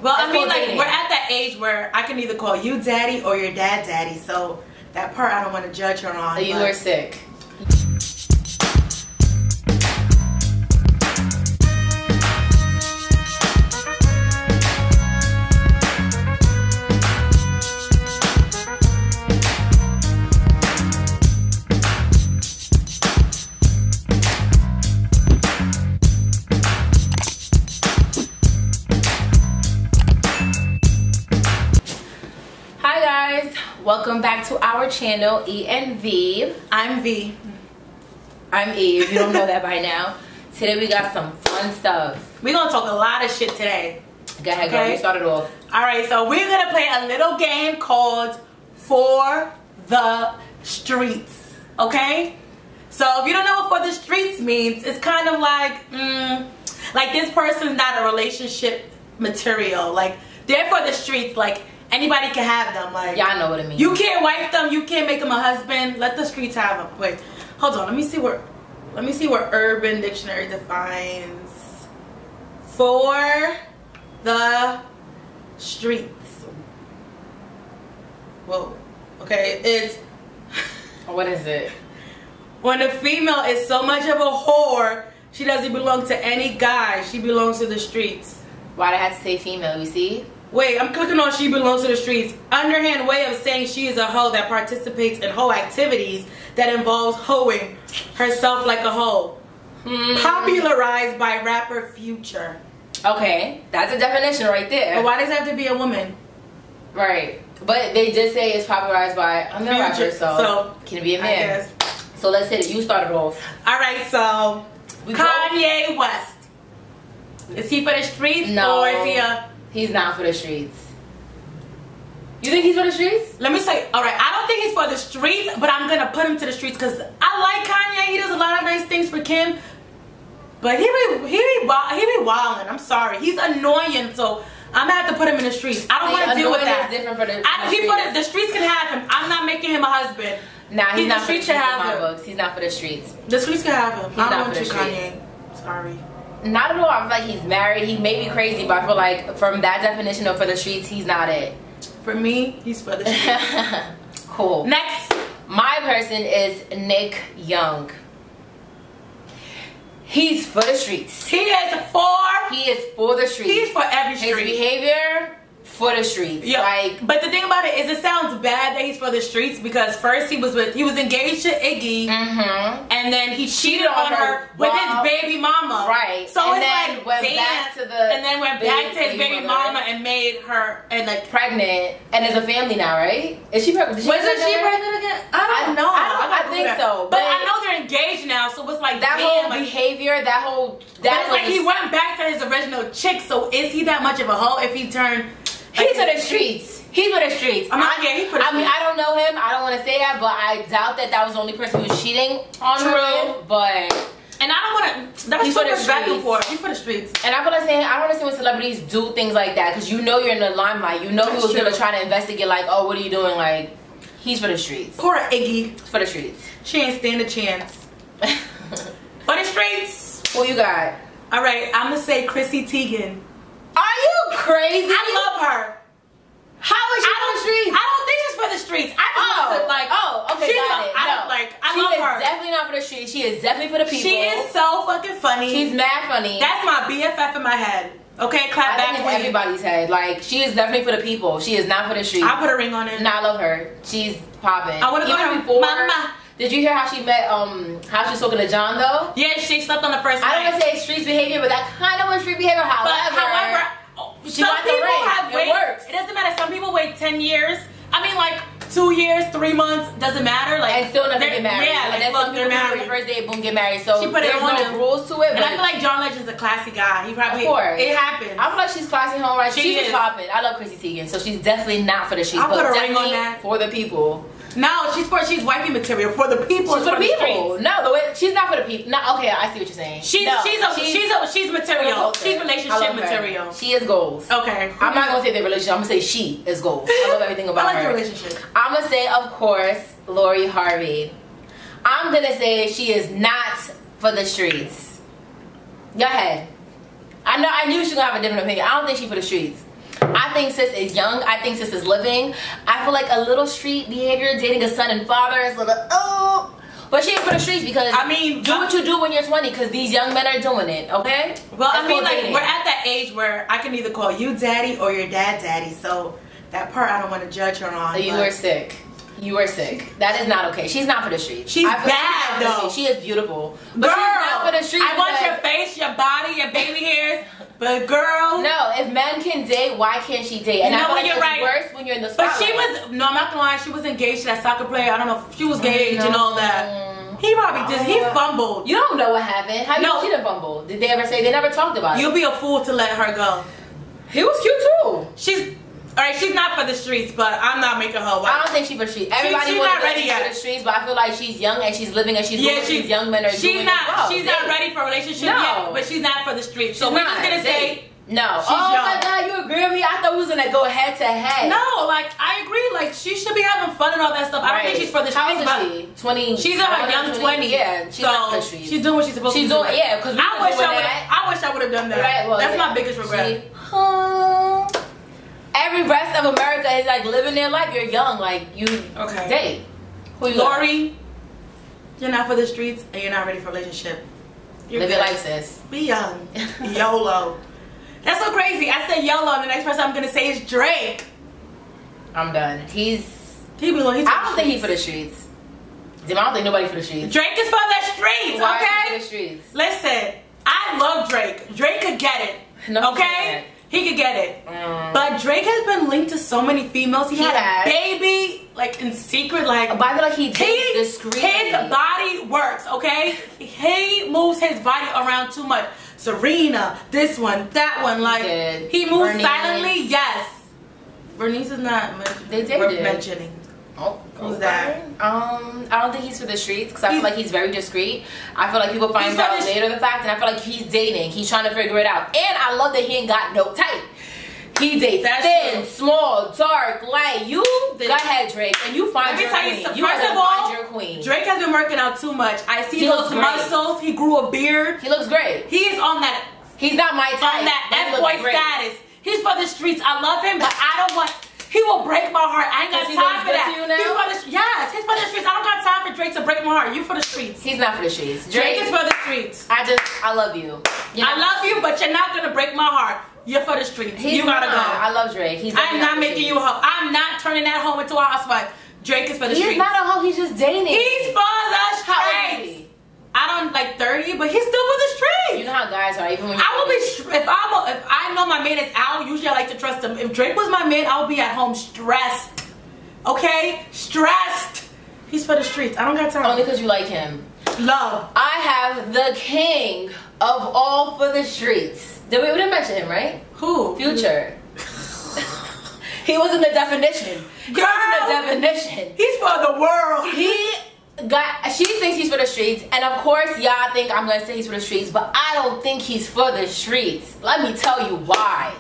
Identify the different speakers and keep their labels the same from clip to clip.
Speaker 1: Well, I mean, like, we're at that age where I can either call you daddy or your dad daddy. So that part I don't want to judge her on.
Speaker 2: So you were sick. Welcome back to our channel, E and V.
Speaker 1: I'm V.
Speaker 2: I'm E, if you don't know that by now. Today we got some fun stuff.
Speaker 1: We're going to talk a lot of shit today.
Speaker 2: Go ahead, girl. You start it off.
Speaker 1: Alright, so we're going to play a little game called For the Streets. Okay? So if you don't know what For the Streets means, it's kind of like this person's not a relationship material. Like, they're for the streets. Like, anybody can have them. Like,
Speaker 2: y'all know what it means.
Speaker 1: You can't wife them. You can't make them a husband. Let the streets have them. Wait, hold on. Let me see where Urban Dictionary defines for the streets. Whoa. Okay, it's
Speaker 2: what is it?
Speaker 1: When a female is so much of a whore, she doesn't belong to any guy. She belongs to the streets.
Speaker 2: Why'd I have to say female? You see?
Speaker 1: Wait, I'm clicking on she belongs to the streets. Underhand way of saying she is a hoe that participates in hoe activities that involves hoeing herself like a hoe. Popularized by rapper Future.
Speaker 2: Okay, that's a definition right there.
Speaker 1: But why does it have to be a woman?
Speaker 2: Right. But they just say it's popularized by a male rapper, so can it be a man? So let's hit it. You started off.
Speaker 1: Alright, so Kanye West. Is he for the streets?
Speaker 2: No.
Speaker 1: Or is he a...
Speaker 2: He's not for the streets. You think he's for the streets?
Speaker 1: Let me say, alright, I don't think he's for the streets, but I'm going to put him to the streets because I like Kanye. He does a lot of nice things for Kim. But he be wilding. I'm sorry. He's annoying, so I'm going to have to put him in the streets. I don't want to deal with that.
Speaker 2: Different for
Speaker 1: the streets can have him. I'm not making him a husband.
Speaker 2: Nah, he's not for the streets in my
Speaker 1: him.
Speaker 2: books. He's not for the streets.
Speaker 1: The streets can have him.
Speaker 2: He's
Speaker 1: I don't
Speaker 2: not
Speaker 1: want
Speaker 2: for
Speaker 1: you,
Speaker 2: the
Speaker 1: Kanye. Sorry.
Speaker 2: Not at all. I feel like he's married. He may be crazy, but I feel like from that definition of for the streets, he's not it.
Speaker 1: For me, he's for the streets.
Speaker 2: Cool.
Speaker 1: Next.
Speaker 2: My person is Nick Young. He's for the streets.
Speaker 1: He is
Speaker 2: for the streets.
Speaker 1: He's for every street.
Speaker 2: His behavior, for the streets.
Speaker 1: Yeah.
Speaker 2: Like,
Speaker 1: but the thing about it is, it sounds bad that he's for the streets because first he was engaged to Iggy, and then he cheated on her with his baby mama.
Speaker 2: Right.
Speaker 1: So
Speaker 2: and
Speaker 1: it's
Speaker 2: then
Speaker 1: like
Speaker 2: went back to
Speaker 1: his baby mama and made her
Speaker 2: pregnant, and is a family now, right? Is she pregnant?
Speaker 1: Wasn't she pregnant again? I don't know.
Speaker 2: I think so.
Speaker 1: But I know they're engaged now, so it's like
Speaker 2: that whole behavior, that whole.
Speaker 1: But it's like he went back to his original chick. So is he that much of a hoe if he turned?
Speaker 2: He's for the streets. He's for the streets. I don't know him. I don't want to say that, but I doubt that was the only person who was cheating on her. But
Speaker 1: and I don't want to. That's so much back and forth. He's for the streets.
Speaker 2: And I feel like saying I don't understand when celebrities do things like that because you know you're in the limelight. You know who's gonna try to investigate. Like, oh, what are you doing? Like, he's for the streets.
Speaker 1: Poor Iggy.
Speaker 2: For the streets.
Speaker 1: She ain't stand a chance. For the streets.
Speaker 2: Who you got?
Speaker 1: All right, I'm gonna say Chrissy Teigen.
Speaker 2: Are you crazy?
Speaker 1: I love her.
Speaker 2: How is she for the streets?
Speaker 1: I don't think she's for the streets. I just
Speaker 2: okay, got it.
Speaker 1: I love her.
Speaker 2: She is definitely not for the streets. She is definitely for the people.
Speaker 1: She is so fucking funny.
Speaker 2: She's mad funny.
Speaker 1: That's my BFF in my head. Okay, clap back
Speaker 2: in everybody's head. Like, she is definitely for the people. She is not for the streets.
Speaker 1: I put a ring on it.
Speaker 2: Nah, I love her. She's popping.
Speaker 1: I want to go her before. Mama.
Speaker 2: Did you hear how she met, how she was talking to John, though?
Speaker 1: Yeah, she slept on the first night.
Speaker 2: I don't want to say street behavior, but that kind of was street behavior. However,
Speaker 1: some people have wait. It doesn't matter. Some people wait 10 years. I mean, like 2 years, 3 months, doesn't matter. Like,
Speaker 2: and still never get married.
Speaker 1: Yeah, like, look, they're married.
Speaker 2: The first day, boom, get married. So
Speaker 1: she put
Speaker 2: there's no rules to it.
Speaker 1: And I feel like John Legend's a classy guy. He probably,
Speaker 2: of course,
Speaker 1: it happens.
Speaker 2: I feel like she's classy home, right? She's popping. I love Chrissy Teigen, so she's definitely not for the streets.
Speaker 1: I'll put a ring on that.
Speaker 2: For the people.
Speaker 1: No, she's wifey material for the people.
Speaker 2: She's for the people. No, the way she's not for the people. No, okay, I see what you're saying.
Speaker 1: She's material. She's relationship material.
Speaker 2: She is goals.
Speaker 1: Okay.
Speaker 2: I'm not gonna say the relationship. I'm gonna say she is goals. I love everything about her.
Speaker 1: I like the relationship.
Speaker 2: I'm gonna say, of course, Lori Harvey. I'm gonna say she is not for the streets. Go ahead. I knew she was gonna have a different opinion. I don't think she's for the streets. I think sis is young. I think sis is living. I feel like a little street behavior, dating a son and father is a little, but she ain't for the streets because
Speaker 1: I mean,
Speaker 2: do what you do when you're 20 because these young men are doing it, okay?
Speaker 1: Well, I mean, like, we're at that age where I can either call you daddy or your dad daddy, so that part I don't want to judge her on.
Speaker 2: You are sick. You are sick. That is not okay. She's not for the streets.
Speaker 1: She's bad, though.
Speaker 2: She is beautiful. But
Speaker 1: girl,
Speaker 2: she's not for the streets.
Speaker 1: I want your face, your body, your baby hairs. But girl,
Speaker 2: no. If men can date, why can't she date? And
Speaker 1: you know,
Speaker 2: I feel
Speaker 1: when
Speaker 2: like
Speaker 1: you're right.
Speaker 2: Worse when you're in the spotlight.
Speaker 1: But she was. No, I'm not gonna lie. She was engaged to that soccer player. I don't know if she was engaged and all that. He probably just he fumbled.
Speaker 2: You don't know what happened. How
Speaker 1: no.
Speaker 2: She didn't fumble? Did they ever say? They never talked about it.
Speaker 1: You'll be a fool to let her go.
Speaker 2: He was cute too.
Speaker 1: She's. Alright, she's not for the streets, but I'm not making her white.
Speaker 2: I don't think she's for the streets. Everybody
Speaker 1: she's not ready yet
Speaker 2: for the streets, but I feel like she's young and she's living and she's doing what these young men are doing.
Speaker 1: She's not ready for a relationship yet, but she's not for the streets. So we're just gonna say
Speaker 2: no. Oh
Speaker 1: young.
Speaker 2: my God, you agree with me? I thought we was gonna go head to head.
Speaker 1: No, like I agree. Like she should be having fun and all that stuff. I don't think she's for the streets.
Speaker 2: How old is she? 20.
Speaker 1: She's in her young 20s.
Speaker 2: Yeah, she's not for the streets.
Speaker 1: She's doing what she's supposed to do.
Speaker 2: She's doing because
Speaker 1: I wish I would have done that.
Speaker 2: Right, well,
Speaker 1: that's my biggest regret.
Speaker 2: Every rest of America is like living their life. You're young, like you date. Who you
Speaker 1: Lori, you're not for the streets and you're not ready for a relationship.
Speaker 2: Live your life, sis.
Speaker 1: Be young. YOLO. That's so crazy. I said YOLO and the next person I'm gonna say is Drake.
Speaker 2: I'm done. I don't think he's for the streets. I don't think nobody for the streets.
Speaker 1: Drake is for the streets,
Speaker 2: Why
Speaker 1: okay?
Speaker 2: For the streets?
Speaker 1: Listen, I love Drake. Drake could get it.
Speaker 2: No,
Speaker 1: okay? He could get it. But Drake has been linked to so many females. He had a baby, like in secret, like.
Speaker 2: But I feel like he dates discreetly.
Speaker 1: His body works, okay? He moves his body around too much. Serena, this one, that one, like he moves
Speaker 2: Bernice.
Speaker 1: Silently. Yes. Bernice is not worth mentioning.
Speaker 2: Oh,
Speaker 1: who's that?
Speaker 2: I don't think he's for the streets because I feel like he's very discreet. I feel like people find out later the fact, and I feel like he's dating. He's trying to figure it out, and I love that he ain't got no type. He dates thin, small, dark, light. You go ahead, Drake, and you find your queen.
Speaker 1: First of all,
Speaker 2: find your queen.
Speaker 1: Drake has been working out too much. I see those muscles. He grew a beard.
Speaker 2: He looks great.
Speaker 1: He is on that.
Speaker 2: He's not my type.
Speaker 1: On that F-boy status. He's for the streets. I love him, but I don't want. He will break my heart. I ain't got time for that. Yes, he's for the streets. I don't got time for Drake to break my heart. You for the streets.
Speaker 2: He's not for the streets.
Speaker 1: Drake is for the streets.
Speaker 2: I love you.
Speaker 1: I love you, but you're not gonna break my heart. You're for the streets. You gotta go.
Speaker 2: I love Drake.
Speaker 1: I'm not making you a hoe. I'm not turning that hoe into a housewife. Drake is for the streets.
Speaker 2: He's not a hoe. He's just dating.
Speaker 1: He's for the streets. I don't like 30, but he's still for the streets.
Speaker 2: You know how guys are. Even when
Speaker 1: I will be if I know my man is out. Usually I like to trust him. If Drake was my man, I would be at home stressed. Okay, stressed. He's for the streets. I don't got time.
Speaker 2: Only because you like him.
Speaker 1: Love.
Speaker 2: I have the king of all for the streets. We didn't mention him, right?
Speaker 1: Who?
Speaker 2: Future. He was in the definition.
Speaker 1: Girl, he's for the world.
Speaker 2: She thinks he's for the streets, and of course y'all think I'm gonna say he's for the streets, but I don't think he's for the streets. Let me tell you why.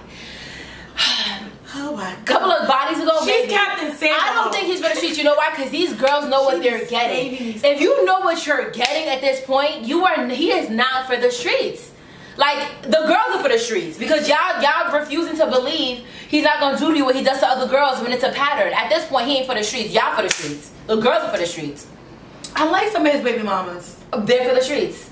Speaker 1: Oh my God.
Speaker 2: Couple of bodies ago,
Speaker 1: she's Captain Sam.
Speaker 2: I don't think he's for the streets. You know why? Because these girls know what they're getting. If you know what you're getting at this point, he is not for the streets. Like, the girls are for the streets because y'all refusing to believe he's not gonna do to you what he does to other girls when it's a pattern. At this point, he ain't for the streets. Y'all for the streets. The girls are for the streets.
Speaker 1: I like some of his baby mamas.
Speaker 2: They're for the streets.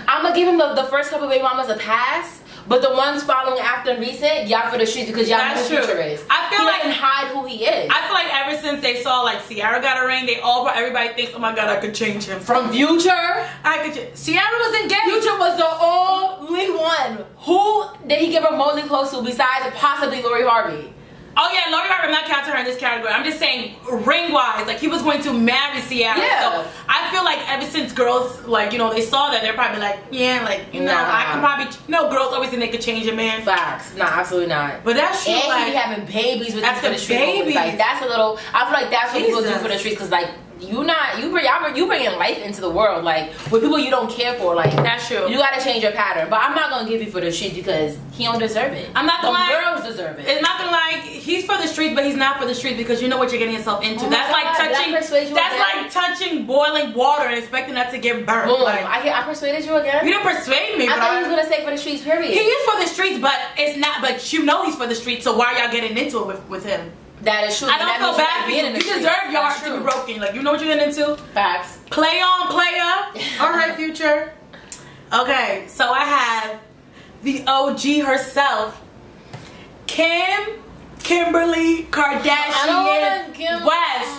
Speaker 2: I'm gonna give him the first couple baby mamas a pass, but the ones following after and recent, y'all for the streets because y'all know who Future is.
Speaker 1: I feel
Speaker 2: like he doesn't hide who he is.
Speaker 1: I feel like ever since they saw like Ciara got a ring, everybody thinks, oh my God, I could change him.
Speaker 2: From Future,
Speaker 1: Ciara was engaged.
Speaker 2: Future was the only one. Who did he give her mostly close to besides possibly Lori Harvey?
Speaker 1: Oh yeah, Lori Harvey, I'm not counting her in this category. I'm just saying ring-wise, like he was going to marry Ciara.
Speaker 2: Yeah.
Speaker 1: So I feel like ever since girls, like, you know, they saw that, they're probably like, yeah, like, you know, I could probably, girls always think they could change a man.
Speaker 2: Facts. Nah, absolutely not.
Speaker 1: But that's true.
Speaker 2: And
Speaker 1: like,
Speaker 2: he be having babies with
Speaker 1: after
Speaker 2: the streets. Like, that's a little, I feel like that's what people do for the streets because, like, you bringing life into the world, like with people you don't care for, like
Speaker 1: that's true.
Speaker 2: You gotta change your pattern. But I'm not gonna give you for the streets because he don't deserve it.
Speaker 1: I'm not gonna lie.
Speaker 2: Girls deserve it.
Speaker 1: It's not gonna lie. He's for the streets, but he's not for the streets because you know what you're getting yourself into.
Speaker 2: Oh
Speaker 1: that's
Speaker 2: God,
Speaker 1: like touching. That's like touching boiling water and expecting that to get burnt.
Speaker 2: Boom.
Speaker 1: Like,
Speaker 2: I persuaded you again.
Speaker 1: You didn't persuade me.
Speaker 2: I thought he was gonna say for the streets. Period.
Speaker 1: He is for the streets, but it's not. But you know he's for the streets. So why are y'all getting into it with him?
Speaker 2: That is true.
Speaker 1: I don't feel bad for you. You deserve your heart to be broken. Like, you know what you're getting into?
Speaker 2: Facts.
Speaker 1: Play on, player. All right, Future. Okay, so I have the OG herself, Kimberly Kardashian West.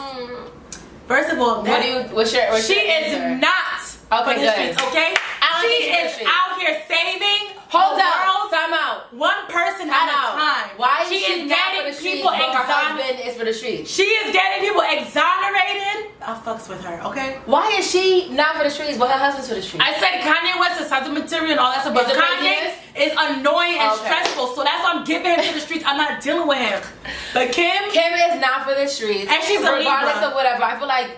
Speaker 1: First of all, she is not for the streets, okay? She is out here saving
Speaker 2: Hold up. Time out.
Speaker 1: One person at a time.
Speaker 2: Why is
Speaker 1: she
Speaker 2: is getting people exonerated? Her husband is for the streets.
Speaker 1: She is getting people exonerated. I fucks with her, okay?
Speaker 2: Why is she not for the streets, but her husband's for the streets?
Speaker 1: I said Kanye West is something material and all that stuff, but Kanye is annoying and stressful, so that's why I'm giving him to the streets. I'm not dealing with him. But Kim
Speaker 2: is not for the streets,
Speaker 1: and she's
Speaker 2: regardless
Speaker 1: a Libra.
Speaker 2: of whatever. I feel like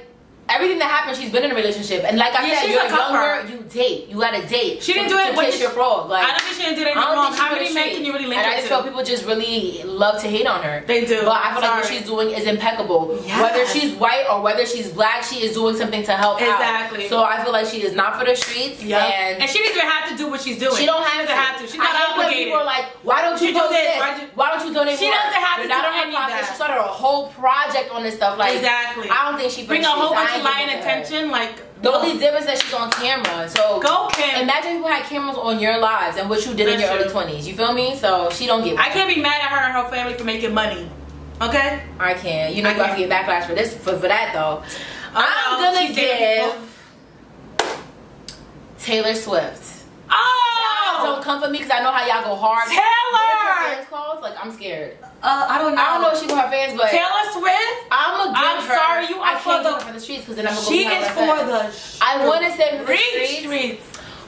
Speaker 2: everything that happens, she's been in a relationship, and like I said, you're younger, you date, you gotta date.
Speaker 1: She didn't do it.
Speaker 2: Kiss your frog. Like,
Speaker 1: I don't think she didn't do anything wrong. How many men can you really link her to?
Speaker 2: And I just feel people just really love to hate on her.
Speaker 1: They do.
Speaker 2: But I feel like what she's doing is impeccable.
Speaker 1: Yes.
Speaker 2: Whether she's white or whether she's black, she is doing something to help out.
Speaker 1: Exactly.
Speaker 2: So I feel like she is not for the streets.
Speaker 1: Yep. And she doesn't even have to do what she's doing.
Speaker 2: She don't have to.
Speaker 1: She's not obligated.
Speaker 2: People are like, why don't you do this? Why don't you donate more?
Speaker 1: She doesn't have to do any of that.
Speaker 2: She started a whole project on this stuff. Like,
Speaker 1: exactly.
Speaker 2: I don't think she
Speaker 1: bring a whole bunch of lying attention. Like,
Speaker 2: the only difference that she's on camera. So
Speaker 1: go Kim.
Speaker 2: Imagine people had cameras on your lives and what you did in your early 20s. You feel me? So she don't get.
Speaker 1: I can't be mad at her and her family for making money. Okay?
Speaker 2: I can't. You know, you have to get backlash for this for that though. I'm gonna give Taylor Swift.
Speaker 1: Oh!
Speaker 2: Now, don't come for me because I know how y'all go hard.
Speaker 1: Taylor!
Speaker 2: Fans calls? Like, I'm scared.
Speaker 1: I don't know.
Speaker 2: I don't know if she got her fans, but
Speaker 1: Taylor Swift.
Speaker 2: I'm
Speaker 1: sorry, you are for
Speaker 2: the streets because then I'm gonna
Speaker 1: she is for the.
Speaker 2: I want to say for the streets,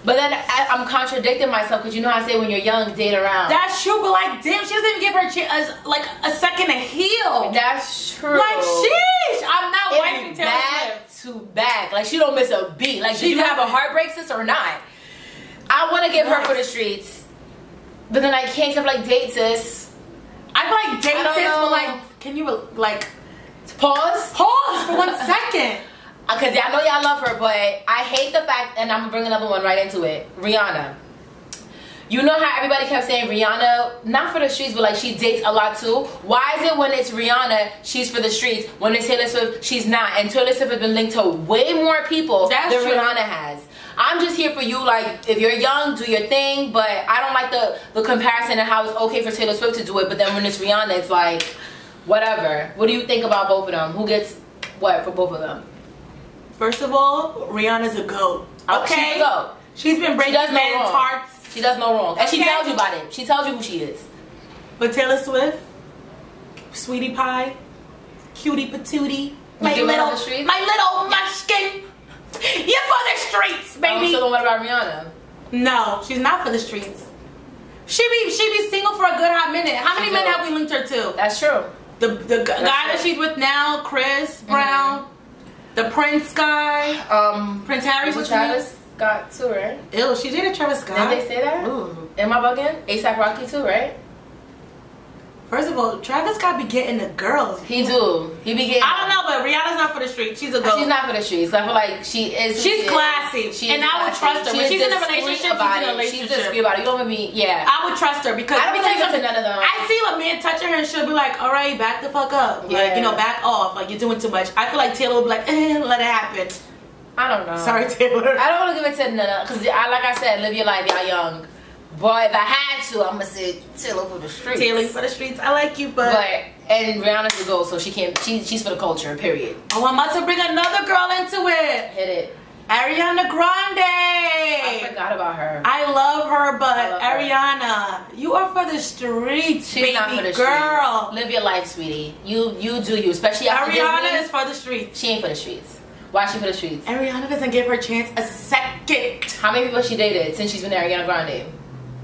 Speaker 2: but then I'm contradicting myself because you know how I say when you're young, date around.
Speaker 1: That's true, but like, damn, she doesn't even give her like a second to heal.
Speaker 2: That's true.
Speaker 1: Like, sheesh, I'm not wiping Taylor Swift
Speaker 2: to back. Like, she don't miss a beat. Like, do you have a heartbreak, sis, or not? I want to give her for the streets, but then I can't give like date sis. I feel like date sis, but like, can you like pause for 1 second? Because I know y'all love her, but I hate the fact, and I'm gonna bring another one right into it. Rihanna. You know how everybody kept saying Rihanna, not for the streets, but like she dates a lot too. Why is it when it's Rihanna, she's for the streets? When it's Taylor Swift, she's not. And Taylor Swift has been linked to way more people than Rihanna has. I'm just here for you, like, if you're young, do your thing, but I don't like the comparison and how it's okay for Taylor Swift to do it, but then when it's Rihanna, it's like, whatever. What do you think about both of them? Who gets what for both of them?
Speaker 1: First of all, Rihanna's a GOAT. Okay?
Speaker 2: She's a GOAT.
Speaker 1: She's been breaking men's hearts.
Speaker 2: She does no wrong. And she tells you about it. She tells you who she is.
Speaker 1: But Taylor Swift, sweetie pie, cutie patootie, my little munchkin. You're for the streets, baby.
Speaker 2: So what about Rihanna?
Speaker 1: No, she's not for the streets. She be single for a good hot minute. How many men have we linked her to?
Speaker 2: That's true.
Speaker 1: The guy that she's with now, Chris Brown, the Prince guy, Prince Harry's with
Speaker 2: Travis Scott too, right?
Speaker 1: Ew, she dated Travis Scott.
Speaker 2: Did they say that?
Speaker 1: Ooh.
Speaker 2: Am I bugging? A$AP Rocky too, right?
Speaker 1: First of all, Travis Scott be getting the girls.
Speaker 2: He do. He be getting.
Speaker 1: I don't know, but Rihanna's not for the street. She's a GOAT.
Speaker 2: She's not for the streets. I feel like she is.
Speaker 1: She's classy, and I would trust her. When she's in a relationship,
Speaker 2: she's discreet about it. You don't want me. Yeah.
Speaker 1: I would trust her because
Speaker 2: I don't think to none of them.
Speaker 1: I see a man touching her and she'll be like, "All right, back the fuck up.
Speaker 2: Yeah.
Speaker 1: Like, you know, back off. Like, you're doing too much." I feel like Taylor would be like, "Let it happen."
Speaker 2: I don't know.
Speaker 1: Sorry, Taylor.
Speaker 2: I don't want to give it to none because like I said, live your life, y'all young. But if I had to, I'm gonna say Taylor for the streets.
Speaker 1: Taylor for the streets. I like you, but
Speaker 2: and Rihanna's the goal, so she can't. She's for the culture. Period.
Speaker 1: Oh, I'm about to bring another girl into it.
Speaker 2: Hit it.
Speaker 1: Ariana Grande.
Speaker 2: I forgot about her.
Speaker 1: I love her, but Ariana, you are for the streets,
Speaker 2: She's
Speaker 1: baby
Speaker 2: not for the
Speaker 1: girl.
Speaker 2: Streets. Live your life, sweetie. You do you. Especially after
Speaker 1: Ariana
Speaker 2: Disney.
Speaker 1: is for the streets.
Speaker 2: She ain't for the streets. Why is she for the streets?
Speaker 1: Ariana doesn't give her chance a second.
Speaker 2: How many people she dated since she's been Ariana Grande?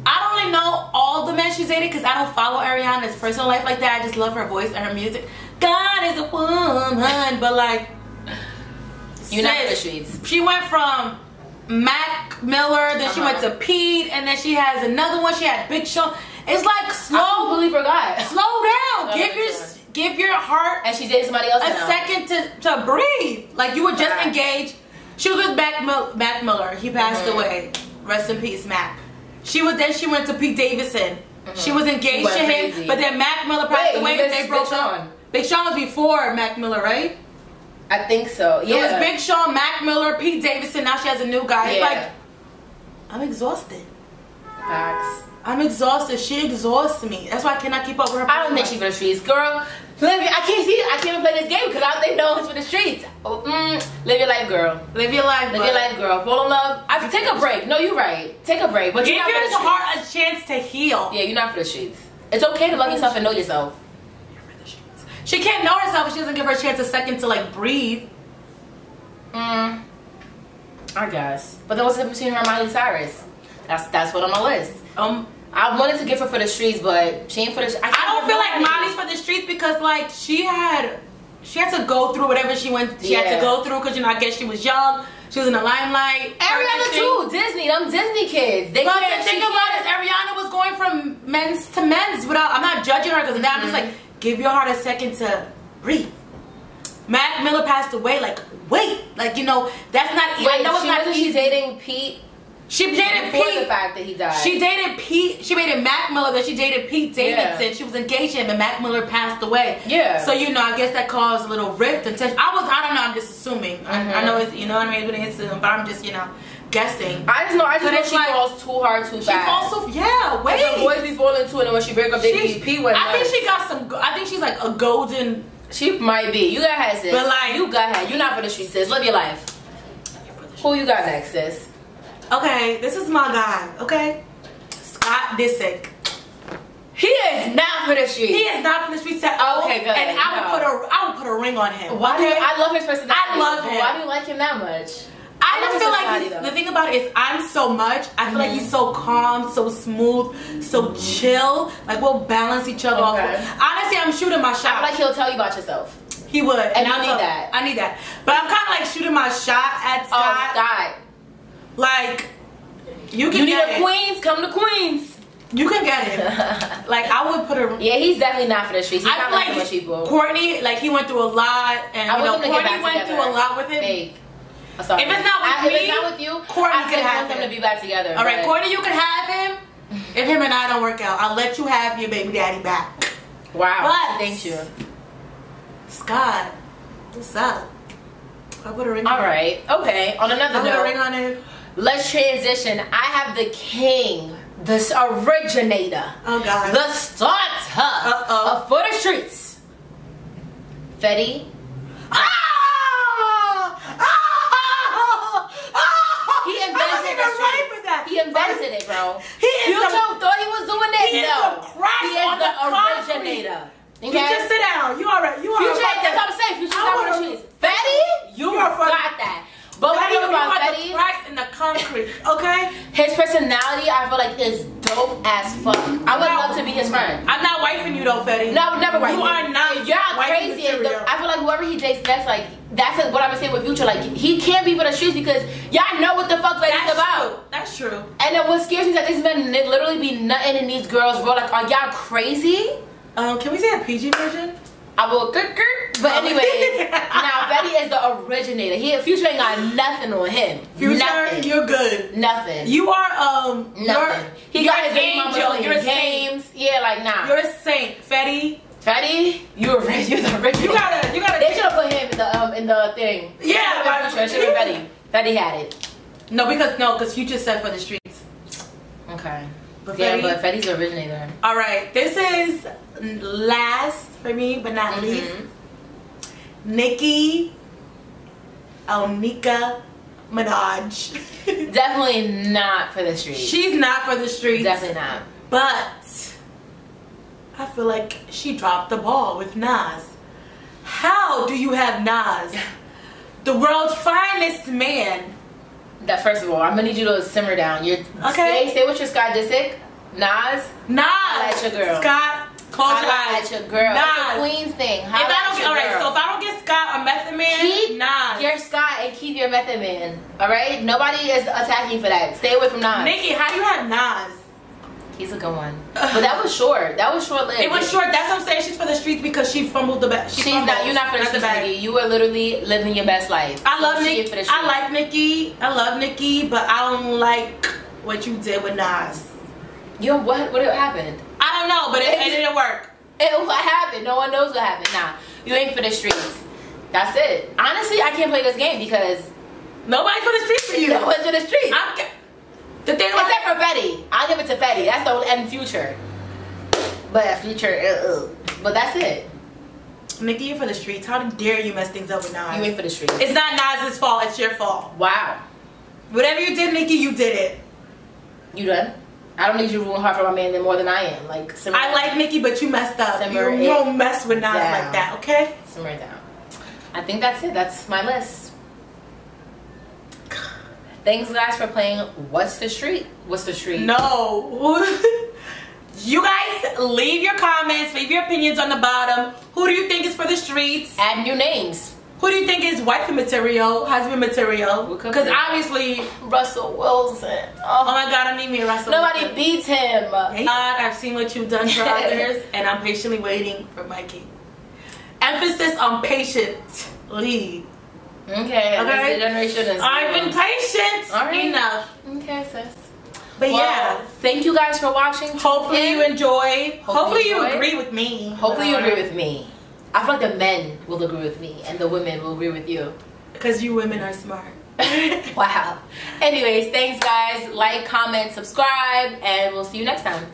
Speaker 1: I don't really know all the men she's dated because I don't follow Ariana's personal life like that. I just love her voice and her music. God is a woman, but like,
Speaker 2: you're not for the streets.
Speaker 1: She went from Mac Miller, then she went to Pete, and then she has another one. She had Big Sean. It's like
Speaker 2: I completely forgot.
Speaker 1: Slow down. give your heart
Speaker 2: and she's dating somebody else
Speaker 1: a
Speaker 2: now.
Speaker 1: second to breathe. Like, you were just engaged. She was with Mac Miller. He passed away. Rest in peace, Mac. She went to Pete Davidson. She was engaged to him, but then Mac Miller passed away and they broke up. Big Sean was before Mac Miller, right?
Speaker 2: I think so. Yeah.
Speaker 1: It was Big Sean, Mac Miller, Pete Davidson. Now she has a new guy. It's
Speaker 2: Yeah.
Speaker 1: like, I'm exhausted.
Speaker 2: Facts.
Speaker 1: I'm exhausted. She exhausts me. That's why I cannot keep up with her.
Speaker 2: I don't think she's for the streets, girl. Live your, I can't even play this game because I don't think no one's for the streets. Live your life, girl.
Speaker 1: Live your life.
Speaker 2: Live your life, girl. Fall in love. Take a break. No, you're right. Take a break. But
Speaker 1: give
Speaker 2: your
Speaker 1: your heart a chance to heal.
Speaker 2: Yeah, you're not for the streets. It's okay to love yourself and know yourself.
Speaker 1: She can't know herself if she doesn't give her a chance a second to like breathe.
Speaker 2: I guess. But then what's the difference between her and Miley Cyrus? That's what on my list. I wanted to give her for the streets, but she ain't for the.
Speaker 1: I don't feel like Miley's for the streets because like she had to go through whatever she went. She had to go through because I guess she was young. She was in the limelight.
Speaker 2: Ariana too. Disney, them Disney kids. But
Speaker 1: the thing about it is Ariana was going from men's to men's without. I'm not judging her because now I'm just like, give your heart a second to breathe. Mac Miller passed away. Like, wait, like that's not.
Speaker 2: Wait,
Speaker 1: I know it's not easy.
Speaker 2: She's dating Pete.
Speaker 1: She dated
Speaker 2: before
Speaker 1: Pete.
Speaker 2: The fact that he died.
Speaker 1: She dated Pete. She dated Mac Miller. Then she dated Pete Davidson. Yeah. She was engaged to him, and Mac Miller passed away.
Speaker 2: Yeah.
Speaker 1: So I guess that caused a little rift and tension. I don't know. I'm just assuming. I know it's, what I mean. It's but I'm just guessing.
Speaker 2: I just know she falls too hard too fast. She falls so wait. The boys be falling too, and then when she break up, they be Pete with.
Speaker 1: I think she got some. I think she's like a golden.
Speaker 2: She might be. You got her, sis.
Speaker 1: But like
Speaker 2: you got her. You're not for the streets, sis. Live your life. Who you got next, sis?
Speaker 1: Okay, this is my guy, okay? Scott Disick. He is not for the streets. He is not for the streets at all.
Speaker 2: Okay, good.
Speaker 1: And I would put a ring on him.
Speaker 2: Why do you, I love his personality.
Speaker 1: I love him.
Speaker 2: Why do you like him that much?
Speaker 1: I just feel like the thing about it is I'm so much. I feel like he's so calm, so smooth, so chill. Like we'll balance each other off. Honestly, I'm shooting my shot.
Speaker 2: I feel like he'll tell you about yourself.
Speaker 1: He would.
Speaker 2: And I need that.
Speaker 1: I need that. But I'm kind of like shooting my shot at Scott.
Speaker 2: Oh, Scott.
Speaker 1: Like, you
Speaker 2: need a Queens, come to Queens.
Speaker 1: You can get it. Like, I would put a...
Speaker 2: Yeah, he's definitely not for the streets. He's not like
Speaker 1: much
Speaker 2: people.
Speaker 1: Courtney, like, he went through a lot. And, Courtney went through a lot with him.
Speaker 2: Fake.
Speaker 1: If it's not with me,
Speaker 2: if it's not with you,
Speaker 1: Courtney can have
Speaker 2: them to be back together.
Speaker 1: All right, Courtney, you can have him. If him and I don't work out, I'll let you have your baby daddy back.
Speaker 2: Wow.
Speaker 1: But,
Speaker 2: thank you.
Speaker 1: Scott, what's up? I put a ring on
Speaker 2: him. All right. Okay. On another note.
Speaker 1: I put a ring on him.
Speaker 2: Let's transition. I have the king, the originator, the starter of For the Streets, Fetty. He invented the street. He invented it, bro. Future thought he was doing that. He is the originator. Okay?
Speaker 1: You just sit down. You alright.
Speaker 2: Future, that's what I'm saying. Future's not for the streets. Fetty, you got that. But what do you about Fetty?
Speaker 1: Cracks in the concrete, okay?
Speaker 2: His personality, I feel like, is dope as fuck. I would love to be his friend.
Speaker 1: I'm not wifing you though, Fetty.
Speaker 2: No, I would never wife you.
Speaker 1: You are not.
Speaker 2: You're crazy. I feel like whoever he dates next, like, that's what I'm saying with Future. Like, he can't be for the streets because y'all know what the fuck Fetty's about.
Speaker 1: That's true.
Speaker 2: And then what scares me is that these men literally be nutting in these girls, bro. Like, are y'all crazy?
Speaker 1: Can we say a PG version?
Speaker 2: I will. But anyways, now Fetty is the originator. Future ain't got nothing on him.
Speaker 1: Future,
Speaker 2: nothing.
Speaker 1: You're good.
Speaker 2: Nothing.
Speaker 1: You are
Speaker 2: nothing. He got his angel. You're games. Yeah, like nah.
Speaker 1: You're a saint, Fetty.
Speaker 2: You're the originator. You gotta. They should have put him in the thing.
Speaker 1: Yeah,
Speaker 2: Fetty. Fetty had it.
Speaker 1: No, because Future said for the streets.
Speaker 2: Okay. But Fetty's the originator.
Speaker 1: All right, this is last for me, but not least. Nicki Minaj.
Speaker 2: Definitely not for the streets.
Speaker 1: She's not for the streets.
Speaker 2: Definitely not.
Speaker 1: But I feel like she dropped the ball with Nas. How do you have Nas, the world's finest man?
Speaker 2: That first of all, I'm gonna need you to simmer down. You're stay with your Scott Disick. Nas. Holla at your girl.
Speaker 1: Scott. Close your eyes.
Speaker 2: At your girl. Nas. It's a Queens thing.
Speaker 1: So if I don't get Scott or Method Man,
Speaker 2: keep
Speaker 1: Nas.
Speaker 2: your Scott and keep your Method Man. All right. Nobody is attacking for that. Stay away from Nas.
Speaker 1: Nicki, how do you have Nas?
Speaker 2: He's a good one. But that was short. That was short lived.
Speaker 1: It was short. That's what I'm saying. She's for the streets because she fumbled the best.
Speaker 2: She's not. You're not for the streets, Nikki. You were literally living your best life.
Speaker 1: I love Nikki. I like Nikki. I love Nikki, but I don't like what you did with Nas.
Speaker 2: Yo, what happened?
Speaker 1: I don't know, but it didn't work.
Speaker 2: What happened? No one knows what happened. Nah, you ain't for the streets. That's it. Honestly, I can't play this game because
Speaker 1: nobody's for the streets for you.
Speaker 2: No one's for the streets.
Speaker 1: The thing
Speaker 2: except for Fetty. I'll give it to Fetty. That's the end Future. But Future, but that's it.
Speaker 1: Nikki, you're for the streets. How dare you mess things up with Nas?
Speaker 2: You ain't for the streets.
Speaker 1: It's not Nas's fault. It's your fault.
Speaker 2: Wow.
Speaker 1: Whatever you did, Nikki, you did it.
Speaker 2: You done? I don't need you to ruin hard for my man more than I am. Like,
Speaker 1: I like Nikki, but you messed up. You don't mess with Nas like that, okay?
Speaker 2: Simmer it down. I think that's it. That's my list. Thanks, guys, for playing What's the Street? What's the Street?
Speaker 1: No. You guys, leave your comments, leave your opinions on the bottom. Who do you think is for the streets?
Speaker 2: Add new names.
Speaker 1: Who do you think is wifey material, husband material? Because obviously
Speaker 2: Russell Wilson.
Speaker 1: Oh my God, I need me a Russell
Speaker 2: Nobody
Speaker 1: Wilson.
Speaker 2: beats him.
Speaker 1: Thank God, I've seen what you've done for others, and I'm patiently waiting for Mikey. Emphasis on patiently.
Speaker 2: Okay.
Speaker 1: Okay.
Speaker 2: Generation is
Speaker 1: I've been patient.
Speaker 2: All right.
Speaker 1: Enough.
Speaker 2: Okay, sis.
Speaker 1: But yeah,
Speaker 2: thank you guys for watching.
Speaker 1: Hopefully you enjoyed. Hopefully you agree with me.
Speaker 2: Hopefully you agree with me. I feel like the men will agree with me and the women will agree with you.
Speaker 1: Because you women are smart.
Speaker 2: Wow. Anyways, thanks guys. Like, comment, subscribe, and we'll see you next time.